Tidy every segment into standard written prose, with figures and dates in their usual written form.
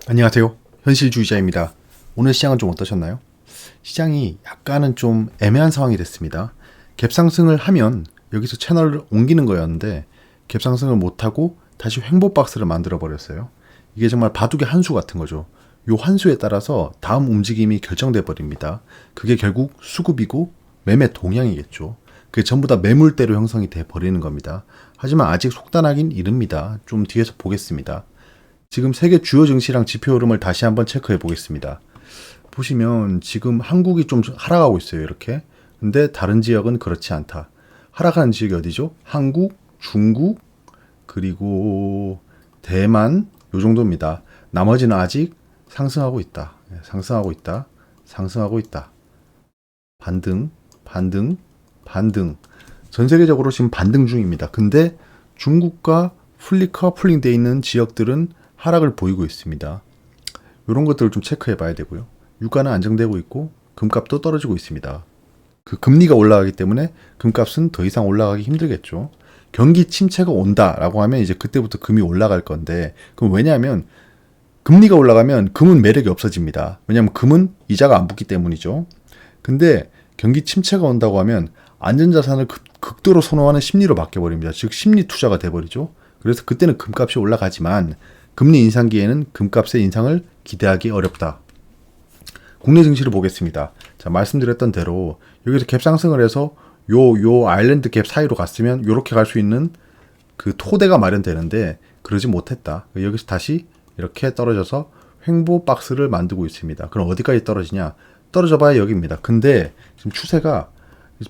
안녕하세요. 현실주의자입니다. 오늘 시장은 좀 어떠셨나요? 시장이 약간은 좀 애매한 상황이 됐습니다. 갭상승을 하면 여기서 채널을 옮기는 거였는데 갭상승을 못하고 다시 횡보박스를 만들어 버렸어요. 이게 정말 바둑의 한 수 같은 거죠. 요 한 수에 따라서 다음 움직임이 결정돼 버립니다. 그게 결국 수급이고 매매 동향이겠죠. 그게 전부 다 매물대로 형성이 돼 버리는 겁니다. 하지만 아직 속단하긴 이릅니다. 좀 뒤에서 보겠습니다. 지금 세계 주요 증시랑 지표 흐름을 다시 한번 체크해 보겠습니다. 보시면 지금 한국이 좀 하락하고 있어요. 이렇게. 근데 다른 지역은 그렇지 않다. 하락하는 지역이 어디죠? 한국, 중국, 그리고 대만 요 정도입니다. 나머지는 아직 상승하고 있다. 상승하고 있다. 상승하고 있다. 반등, 반등, 반등. 전 세계적으로 지금 반등 중입니다. 근데 중국과 풀링되어 있는 지역들은 하락을 보이고 있습니다. 이런 것들을 좀 체크해 봐야 되고요. 유가는 안정되고 있고 금값도 떨어지고 있습니다. 그 금리가 올라가기 때문에 금값은 더 이상 올라가기 힘들겠죠. 경기 침체가 온다라고 하면 이제 그때부터 금이 올라갈 건데, 그럼 왜냐하면 금리가 올라가면 금은 매력이 없어집니다. 왜냐하면 금은 이자가 안 붙기 때문이죠. 근데 경기 침체가 온다고 하면 안전자산을 극도로 선호하는 심리로 바뀌어버립니다. 즉 심리 투자가 돼버리죠. 그래서 그때는 금값이 올라가지만 금리 인상기에는 금값의 인상을 기대하기 어렵다. 국내 증시를 보겠습니다. 자, 말씀드렸던 대로 여기서 갭 상승을 해서 요 아일랜드 갭 사이로 갔으면 요렇게 갈 수 있는 그 토대가 마련되는데 그러지 못했다. 여기서 다시 이렇게 떨어져서 횡보 박스를 만들고 있습니다. 그럼 어디까지 떨어지냐? 떨어져 봐야 여기입니다. 근데 지금 추세가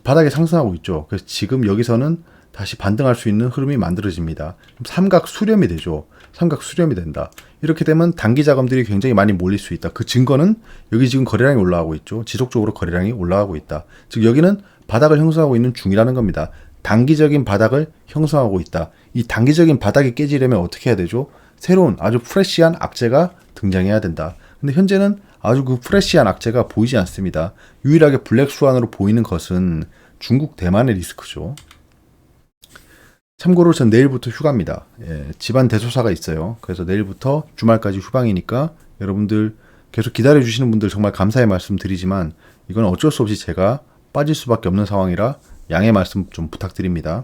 바닥에 상승하고 있죠. 그래서 지금 여기서는 다시 반등할 수 있는 흐름이 만들어집니다. 삼각 수렴이 되죠. 삼각 수렴이 된다. 이렇게 되면 단기 자금들이 굉장히 많이 몰릴 수 있다. 그 증거는 여기 지금 거래량이 올라가고 있죠. 지속적으로 거래량이 올라가고 있다. 즉 여기는 바닥을 형성하고 있는 중이라는 겁니다. 단기적인 바닥을 형성하고 있다. 이 단기적인 바닥이 깨지려면 어떻게 해야 되죠? 새로운 아주 프레시한 악재가 등장해야 된다. 근데 현재는 아주 그 프레시한 악재가 보이지 않습니다. 유일하게 블랙스완으로 보이는 것은 중국, 대만의 리스크죠. 참고로 전 내일부터 휴가입니다. 집안 대소사가 있어요. 그래서 내일부터 주말까지 휴방이니까 여러분들 계속 기다려주시는 분들 정말 감사의 말씀 드리지만 이건 어쩔 수 없이 제가 빠질 수밖에 없는 상황이라 양해 말씀 좀 부탁드립니다.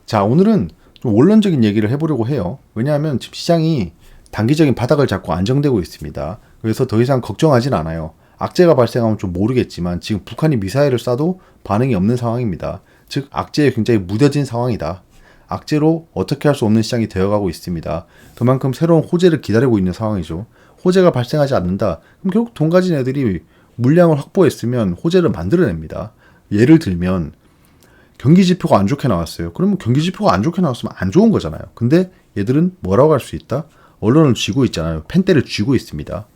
자, 오늘은 좀 원론적인 얘기를 해보려고 해요. 왜냐하면 지금 시장이 단기적인 바닥을 잡고 안정되고 있습니다. 그래서 더 이상 걱정하진 않아요. 악재가 발생하면 좀 모르겠지만 지금 북한이 미사일을 쏴도 반응이 없는 상황입니다. 즉 악재에 굉장히 무뎌진 상황이다. 악재로 어떻게 할 수 없는 시장이 되어가고 있습니다. 그만큼 새로운 호재를 기다리고 있는 상황이죠. 호재가 발생하지 않는다. 그럼 결국 돈 가진 애들이 물량을 확보했으면 호재를 만들어냅니다. 예를 들면 경기지표가 안 좋게 나왔어요. 그러면 경기지표가 안 좋게 나왔으면 안 좋은 거잖아요. 근데 얘들은 뭐라고 할 수 있다? 언론을 쥐고 있잖아요. 펜대를 쥐고 있습니다.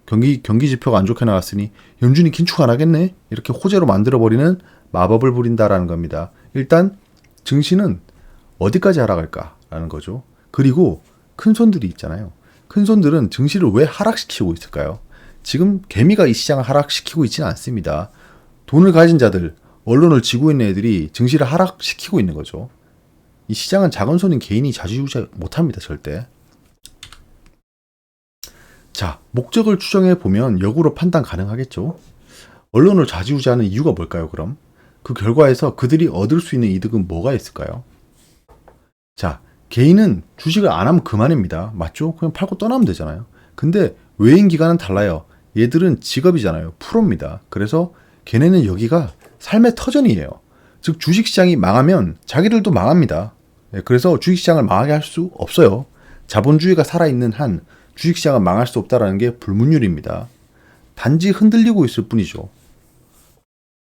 경기지표가 안 좋게 나왔으니 연준이 긴축 안 하겠네? 이렇게 호재로 만들어버리는 마법을 부린다라는 겁니다. 일단 증시는 어디까지 하락할까라는 거죠. 그리고 큰손들이 있잖아요. 큰손들은 증시를 왜 하락시키고 있을까요? 지금 개미가 이 시장을 하락시키고 있지는 않습니다. 돈을 가진 자들, 언론을 쥐고 있는 애들이 증시를 하락시키고 있는 거죠. 이 시장은 작은 손인 개인이 좌지우지 못합니다. 절대. 자, 목적을 추정해 보면 역으로 판단 가능하겠죠. 언론을 좌지우지하는 이유가 뭘까요? 그럼 그 결과에서 그들이 얻을 수 있는 이득은 뭐가 있을까요? 자, 개인은 주식을 안 하면 그만입니다. 맞죠? 그냥 팔고 떠나면 되잖아요. 근데 외인 기관은 달라요. 얘들은 직업이잖아요. 프로입니다. 그래서 걔네는 여기가 삶의 터전이에요. 즉 주식시장이 망하면 자기들도 망합니다. 그래서 주식시장을 망하게 할 수 없어요. 자본주의가 살아있는 한 주식시장은 망할 수 없다는 게 불문율입니다. 단지 흔들리고 있을 뿐이죠.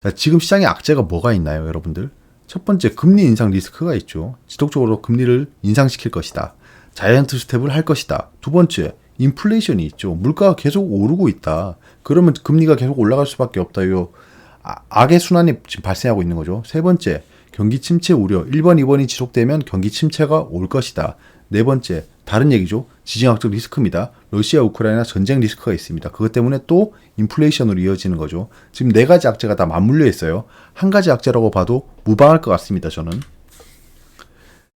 자, 지금 시장의 악재가 뭐가 있나요, 여러분들? 첫 번째, 금리 인상 리스크가 있죠. 지속적으로 금리를 인상시킬 것이다. 자이언트 스텝을 할 것이다. 두 번째, 인플레이션이 있죠. 물가가 계속 오르고 있다. 그러면 금리가 계속 올라갈 수밖에 없다. 악의 순환이 지금 발생하고 있는 거죠. 세 번째, 경기 침체 우려. 1번, 2번이 지속되면 경기 침체가 올 것이다. 네 번째, 다른 얘기죠. 지정학적 리스크입니다. 러시아 우크라이나 전쟁 리스크가 있습니다. 그것 때문에 또 인플레이션으로 이어지는 거죠. 지금 네 가지 악재가 다 맞물려 있어요. 한 가지 악재라고 봐도 무방할 것 같습니다. 저는.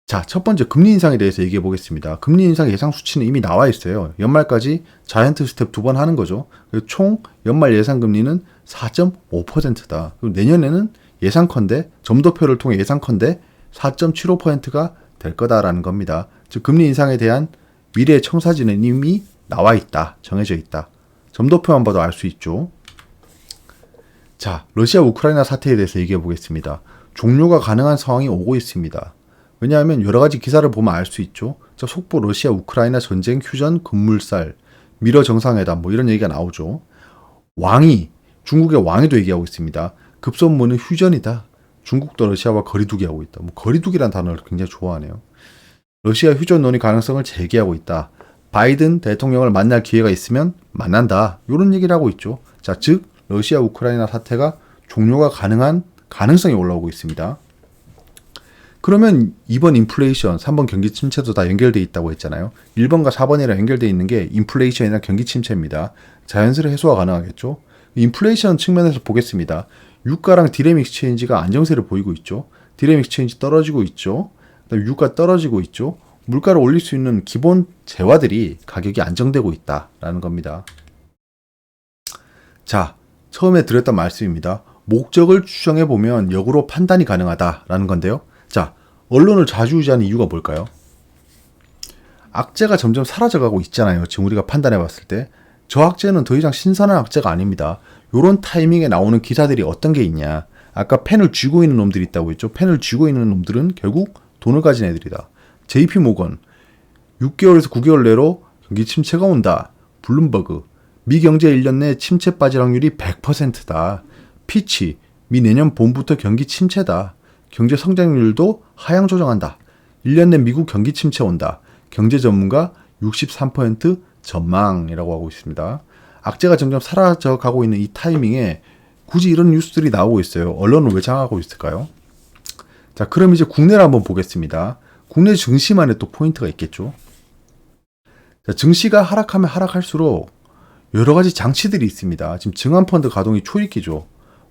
자, 첫 번째 금리 인상에 대해서 얘기해 보겠습니다. 금리 인상 예상 수치는 이미 나와 있어요. 연말까지 자이언트 스텝 2번 하는 거죠. 총 연말 예상 금리는 4.5%다. 그리고 내년에는 예상컨대 점도표를 통해 예상컨대 4.75%가 될 거다라는 겁니다. 즉 금리 인상에 대한 미래의 청사진은 이미 나와 있다. 정해져 있다. 점도표만 봐도 알 수 있죠. 자, 러시아 우크라이나 사태에 대해서 얘기해 보겠습니다. 종료가 가능한 상황이 오고 있습니다. 왜냐하면 여러 가지 기사를 보면 알 수 있죠. 자, 속보 러시아 우크라이나 전쟁 휴전 급물살 미러 정상회담 뭐 이런 얘기가 나오죠. 중국의 왕위도 얘기하고 있습니다. 급선무는 휴전이다. 중국도 러시아와 거리두기 하고 있다. 뭐 거리두기란 단어를 굉장히 좋아하네요. 러시아 휴전 논의 가능성을 제기하고 있다. 바이든 대통령을 만날 기회가 있으면 만난다. 이런 얘기를 하고 있죠. 자, 즉 러시아 우크라이나 사태가 종료가 가능한 가능성이 올라오고 있습니다. 그러면 2번 인플레이션, 3번 경기 침체도 다 연결되어 있다고 했잖아요. 1번과 4번이랑 연결되어 있는 게 인플레이션이나 경기 침체입니다. 자연스레 해소가 가능하겠죠. 인플레이션 측면에서 보겠습니다. 유가랑 디램 익스체인지가 안정세를 보이고 있죠. 디램 익스체인지 떨어지고 있죠. 그다음에 유가 떨어지고 있죠. 물가를 올릴 수 있는 기본 재화들이 가격이 안정되고 있다라는 겁니다. 자, 처음에 드렸던 말씀입니다. 목적을 추정해 보면 역으로 판단이 가능하다라는 건데요. 자, 언론을 좌지우지하는 이유가 뭘까요? 악재가 점점 사라져가고 있잖아요. 지금 우리가 판단해 봤을 때. 저 악재는 더 이상 신선한 악재가 아닙니다. 요런 타이밍에 나오는 기사들이 어떤 게 있냐. 아까 펜을 쥐고 있는 놈들이 있다고 했죠. 펜을 쥐고 있는 놈들은 결국 돈을 가진 애들이다. JP 모건 6개월에서 9개월 내로 경기 침체가 온다. 블룸버그 미 경제 1년 내 침체 빠질 확률이 100%다. 피치 미 내년 봄부터 경기 침체다. 경제 성장률도 하향 조정한다. 1년 내 미국 경기 침체 온다. 경제 전문가 63% 전망이라고 하고 있습니다. 악재가 점점 사라져 가고 있는 이 타이밍에 굳이 이런 뉴스들이 나오고 있어요. 언론은 왜 장악하고 있을까요? 자, 그럼 이제 국내를 한번 보겠습니다. 국내 증시만의 또 포인트가 있겠죠. 자, 증시가 하락하면 하락할수록 여러 가지 장치들이 있습니다. 지금 증환펀드 가동이 초입기죠.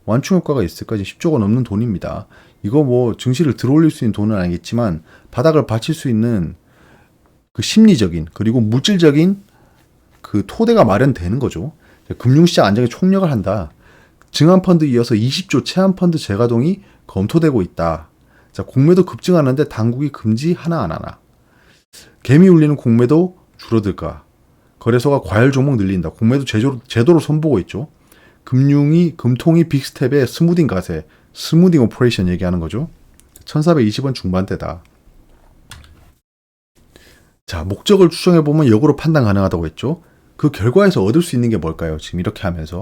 완충 효과가 있을까? 지금 10조가 넘는 돈입니다. 이거 뭐 증시를 들어올릴 수 있는 돈은 아니겠지만 바닥을 받칠 수 있는 그 심리적인 그리고 물질적인 그 토대가 마련되는 거죠. 금융시장 안정에 총력을 한다. 증환펀드 이어서 20조 채권펀드 재가동이 검토되고 있다. 자, 공매도 급증하는데 당국이 금지 하나 안 하나. 개미 울리는 공매도 줄어들까. 거래소가 과열 종목 늘린다. 공매도 제도로 손보고 있죠. 금통이 빅스텝의 스무딩 가세, 스무딩 오퍼레이션 얘기하는 거죠. 1420원 중반대다. 자, 목적을 추정해보면 역으로 판단 가능하다고 했죠. 그 결과에서 얻을 수 있는 게 뭘까요? 지금 이렇게 하면서.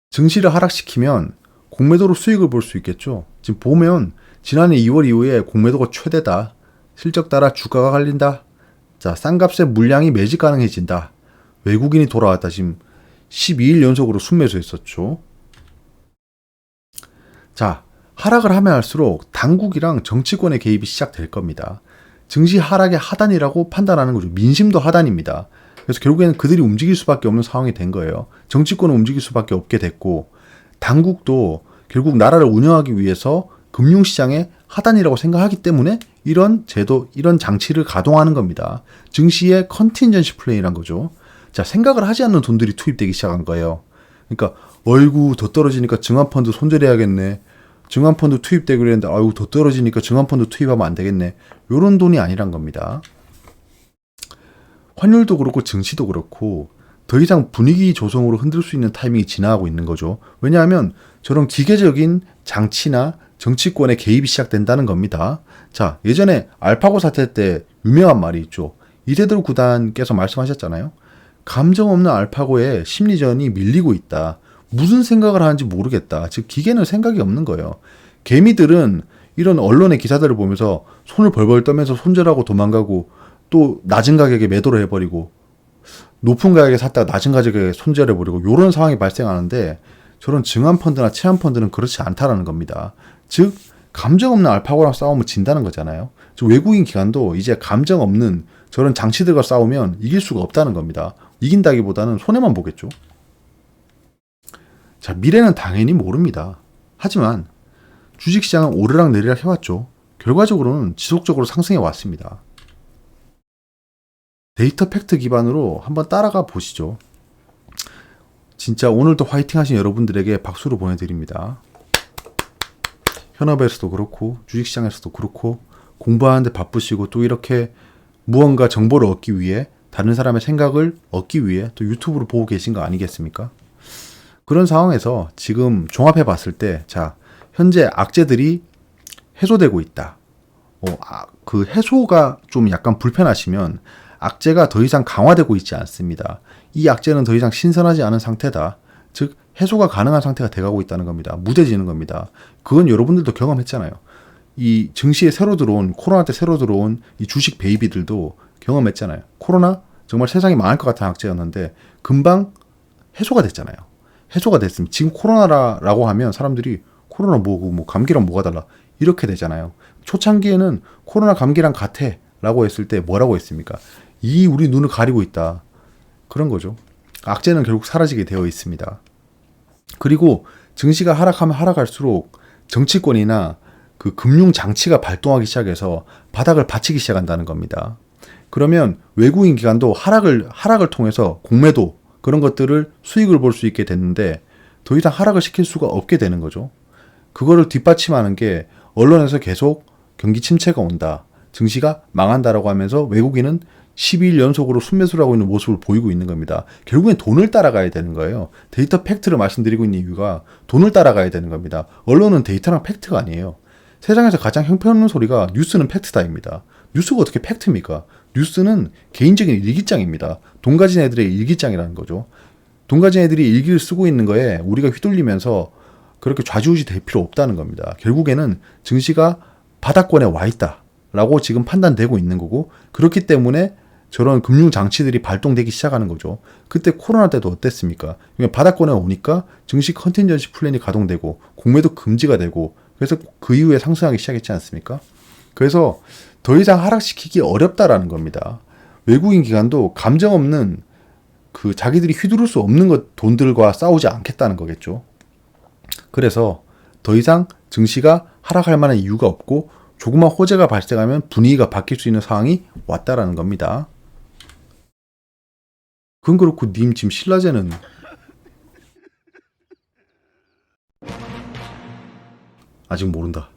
증시를 하락시키면 공매도로 수익을 볼 수 있겠죠. 지금 보면 지난해 2월 이후에 공매도가 최대다. 실적 따라 주가가 갈린다. 자, 싼 값에 물량이 매집 가능해진다. 외국인이 돌아왔다. 지금 12일 연속으로 순매수했었죠. 자, 하락을 하면 할수록 당국이랑 정치권의 개입이 시작될 겁니다. 증시 하락의 하단이라고 판단하는 거죠. 민심도 하단입니다. 그래서 결국에는 그들이 움직일 수밖에 없는 상황이 된 거예요. 정치권은 움직일 수밖에 없게 됐고 당국도 결국 나라를 운영하기 위해서 금융시장의 하단이라고 생각하기 때문에 이런 제도, 이런 장치를 가동하는 겁니다. 증시의 컨틴전시 플레이란 거죠. 자, 생각을 하지 않는 돈들이 투입되기 시작한 거예요. 그러니까 어이구 더 떨어지니까 증환펀드 손절해야겠네. 증환펀드 투입되기로 했는데 아이고 더 떨어지니까 증환펀드 투입하면 안 되겠네. 이런 돈이 아니란 겁니다. 환율도 그렇고 증시도 그렇고 더 이상 분위기 조성으로 흔들 수 있는 타이밍이 지나가고 있는 거죠. 왜냐하면 저런 기계적인 장치나 정치권의 개입이 시작된다는 겁니다. 자, 예전에 알파고 사태 때 유명한 말이 있죠. 이세돌 구단께서 말씀하셨잖아요. 감정 없는 알파고에 심리전이 밀리고 있다. 무슨 생각을 하는지 모르겠다. 즉 기계는 생각이 없는 거예요. 개미들은 이런 언론의 기사들을 보면서 손을 벌벌 떠면서 손절하고 도망가고 또 낮은 가격에 매도를 해버리고 높은 가격에 샀다가 낮은 가격에 손절해버리고 이런 상황이 발생하는데 저런 증환펀드나 채권펀드는 그렇지 않다라는 겁니다. 즉 감정 없는 알파고랑 싸우면 진다는 거잖아요. 즉 외국인 기관도 이제 감정 없는 저런 장치들과 싸우면 이길 수가 없다는 겁니다. 이긴다기보다는 손해만 보겠죠. 자, 미래는 당연히 모릅니다. 하지만 주식시장은 오르락 내리락 해왔죠. 결과적으로는 지속적으로 상승해 왔습니다. 데이터 팩트 기반으로 한번 따라가 보시죠. 진짜 오늘도 화이팅 하신 여러분들에게 박수를 보내드립니다. 현업에서도 그렇고 주식시장에서도 그렇고 공부하는데 바쁘시고 또 이렇게 무언가 정보를 얻기 위해 다른 사람의 생각을 얻기 위해 또 유튜브를 보고 계신 거 아니겠습니까? 그런 상황에서 지금 종합해 봤을 때, 자, 현재 악재들이 해소되고 있다. 그 해소가 좀 약간 불편하시면 악재가 더 이상 강화되고 있지 않습니다. 이 악재는 더 이상 신선하지 않은 상태다. 즉 해소가 가능한 상태가 돼가고 있다는 겁니다. 무뎌지는 겁니다. 그건 여러분들도 경험했잖아요. 이 증시에 새로 들어온, 코로나 때 새로 들어온 이 주식 베이비들도 경험했잖아요. 코로나 정말 세상이 망할 것 같은 악재였는데 금방 해소가 됐잖아요. 해소가 됐으면 지금 코로나라고 하면 사람들이 코로나 뭐고 뭐 감기랑 뭐가 달라 이렇게 되잖아요. 초창기에는 코로나 감기랑 같아 라고 했을 때 뭐라고 했습니까? 이 우리 눈을 가리고 있다. 그런 거죠. 악재는 결국 사라지게 되어 있습니다. 그리고 증시가 하락하면 하락할수록 정치권이나 그 금융 장치가 발동하기 시작해서 바닥을 받치기 시작한다는 겁니다. 그러면 외국인 기관도 하락을 통해서 공매도 그런 것들을 수익을 볼 수 있게 됐는데 더 이상 하락을 시킬 수가 없게 되는 거죠. 그거를 뒷받침하는 게 언론에서 계속 경기 침체가 온다. 증시가 망한다라고 하면서 외국인은 12일 연속으로 순매수를 하고 있는 모습을 보이고 있는 겁니다. 결국엔 돈을 따라가야 되는 거예요. 데이터 팩트를 말씀드리고 있는 이유가 돈을 따라가야 되는 겁니다. 언론은 데이터랑 팩트가 아니에요. 세상에서 가장 형편없는 소리가 뉴스는 팩트다입니다. 뉴스가 어떻게 팩트입니까? 뉴스는 개인적인 일기장입니다. 돈 가진 애들의 일기장이라는 거죠. 돈 가진 애들이 일기를 쓰고 있는 거에 우리가 휘둘리면서 그렇게 좌지우지 될 필요 없다는 겁니다. 결국에는 증시가 바닥권에 와 있다라고 지금 판단되고 있는 거고 그렇기 때문에 저런 금융 장치들이 발동되기 시작하는 거죠. 그때 코로나 때도 어땠습니까? 바닥권에 오니까 증시 컨틴전시 플랜이 가동되고 공매도 금지가 되고 그래서 그 이후에 상승하기 시작했지 않습니까? 그래서 더 이상 하락시키기 어렵다라는 겁니다. 외국인 기관도 감정 없는 그 자기들이 휘두를 수 없는 돈들과 싸우지 않겠다는 거겠죠. 그래서 더 이상 증시가 하락할 만한 이유가 없고 조그만 호재가 발생하면 분위기가 바뀔 수 있는 상황이 왔다라는 겁니다. 그건 그렇고 님 지금 신라제는 아직 모른다.